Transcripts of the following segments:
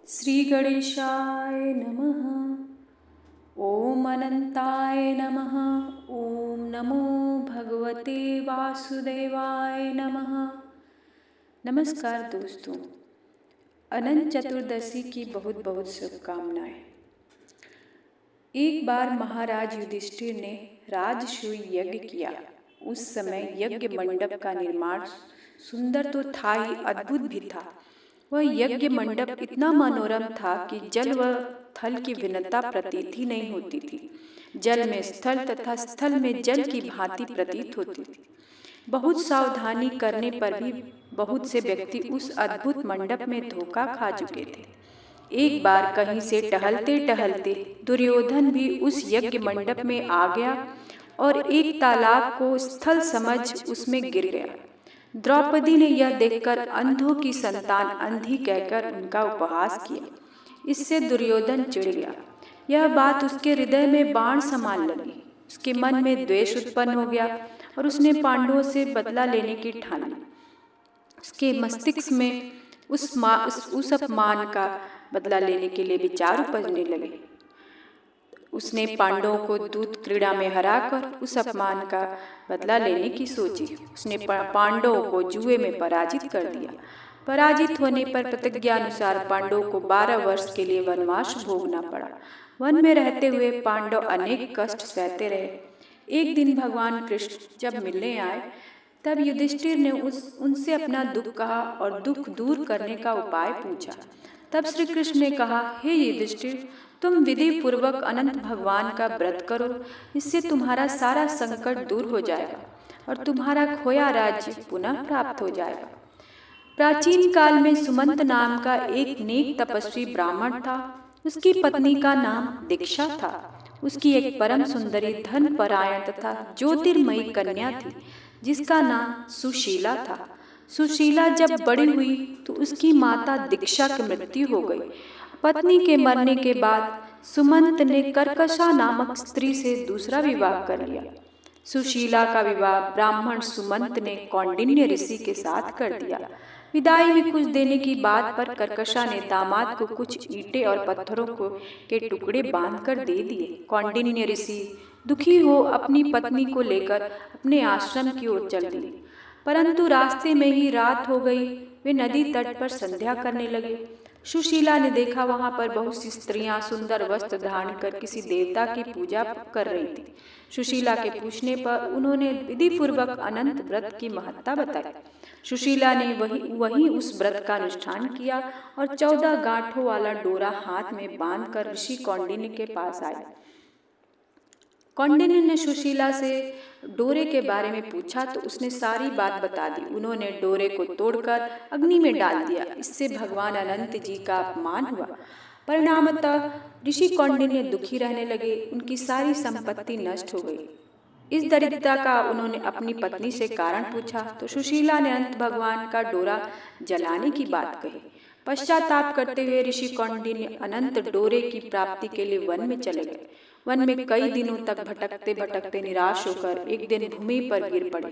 श्री गणेशाय नमः। ओम अनंताय नमः। ओम नमो भगवते वासुदेवाय नमः। नमस्कार दोस्तों, अनंत चतुर्दशी की बहुत बहुत शुभकामनाएं। एक बार महाराज युधिष्ठिर ने राजसूय यज्ञ किया। उस समय यज्ञ मंडप का निर्माण सुंदर तो था ही, अद्भुत भी था। वह यज्ञ मंडप इतना मनोरम था कि जल व थल की भिन्नता प्रतीत ही नहीं होती थी। जल में स्थल तथा स्थल में जल की भांति प्रतीत होती थी। बहुत सावधानी करने पर भी बहुत से व्यक्ति उस अद्भुत मंडप में धोखा खा चुके थे। एक बार कहीं से टहलते टहलते दुर्योधन भी उस यज्ञ मंडप में आ गया और एक तालाब को स्थल समझ उसमें गिर गया। द्रौपदी ने यह देखकर अंधों की संतान अंधी कहकर उनका उपहास किया। इससे दुर्योधन चिढ़ गया। यह बात उसके हृदय में बाण समान लगी। उसके मन में द्वेष उत्पन्न हो गया और उसने पांडवों से बदला लेने की ठान ली। उसके मस्तिष्क में उस अपमान का बदला लेने के लिए विचार उपजने लगे। उसने पांडवों को दूत क्रीड़ा में हराकर उस अपमान का बदला लेने की सोची। उसने पांडवों को जुए में पराजित कर दिया। पराजित होने पर प्रतिज्ञानुसार पांडवों को 12 वर्ष के लिए वनवास भोगना पड़ा। वन में रहते हुए पांडव अनेक कष्ट सहते रहे। एक दिन भगवान कृष्ण जब मिलने आए तब युधिष्ठिर ने उनसे अपना दुख कहा और दुख दूर करने का उपाय पूछा। तब श्री कृष्ण ने कहा, हे युधिष्ठिर, तुम विधि पूर्वक अनंत भगवान का व्रत करो। इससे तुम्हारा सारा संकट दूर हो जाएगा और तुम्हारा खोया राज्य पुनः प्राप्त हो जाएगा। प्राचीन काल में सुमंत नाम का एक नेक तपस्वी ब्राह्मण था। उसकी पत्नी का नाम दीक्षा था। उसकी एक परम सुंदरी धन परायण तथा ज्योतिर्मयी कन्या थी जिसका नाम सुशीला था। सुशीला जब बड़ी हुई तो उसकी माता दीक्षा की मृत्यु हो गई। पत्नी के मरने के बाद सुमंत ने कर्कशा नामक स्त्री से दूसरा विवाह कर लिया। सुशीला का विवाह ब्राह्मण सुमंत ने कौंडिन्य ऋषि के साथ कर दिया। विदाई में कुछ देने की बात पर कर्कशा ने दामाद को कुछ ईंटें और पत्थरों के टुकड़े बांधकर दे दिए। कौंडिन्य ऋषि दुखी हो अपनी पत्नी को लेकर अपने आश्रम की ओर चल दिए, परंतु रास्ते में ही रात हो गई। वे नदी तट पर संध्या करने लगे। सुशीला ने देखा वहां पर बहुत सी स्त्रियां सुंदर वस्त्र धारण कर किसी देवता की पूजा कर रही थी। सुशीला के पूछने पर उन्होंने विधि पूर्वक अनंत व्रत की महत्ता बताई। सुशीला ने वही उस व्रत का अनुष्ठान किया और 14 गांठों वाला डोरा हाथ में बांधकर ऋषि कौंडिन्य के पास आई। कौंडिन्य ने सुशीला से डोरे के बारे में पूछा तो उसने सारी बात बता दी। उन्होंने डोरे को तोड़कर अग्नि में डाल दिया। इससे भगवान अनंत जी का अपमान हुआ। परिणामतः ऋषि कौंडिन्य दुखी रहने लगे। उनकी सारी संपत्ति नष्ट हो गई। इस दरिद्रता का उन्होंने अपनी पत्नी से कारण पूछा तो सुशीला ने अनंत भगवान का डोरा जलाने की बात कही। पश्चाताप करते हुए ऋषि कौंडिन्य अनंत डोरे की प्राप्ति के लिए वन में चले गए। वन में कई दिनों तक भटकते भटकते निराश होकर एक दिन भूमि पर गिर पड़े।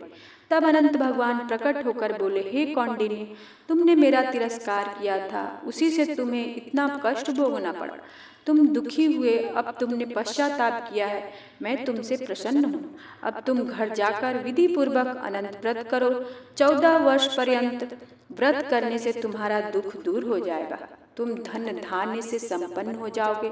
तब अनंत भगवान प्रकट होकर बोले, हे कौंडिन्य, तुमने मेरा तिरस्कार किया था, उसी से तुम्हें इतना कष्ट भोगना पड़ा। तुम दुखी हुए, अब तुमने पश्चाताप किया है, मैं तुमसे प्रसन्न हूँ। अब तुम घर जाकर विधि पूर्वक अनंत व्रत करो। 14 वर्ष पर्यंत व्रत करने से तुम्हारा दुख दूर हो जाएगा। तुम धन धान्य से संपन्न हो जाओगे।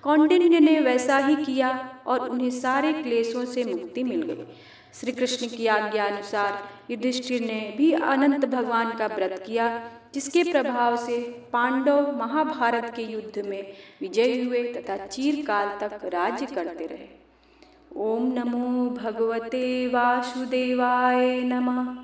कौंडिन्य ने वैसा ही किया और उन्हें सारे क्लेशों से मुक्ति मिल गई। श्री कृष्ण की आज्ञा अनुसार युधिष्ठिर ने भी अनंत भगवान का व्रत किया, जिसके प्रभाव से पांडव महाभारत के युद्ध में विजयी हुए तथा चिरकाल तक राज्य करते रहे। ओम नमो भगवते वासुदेवाय नमः।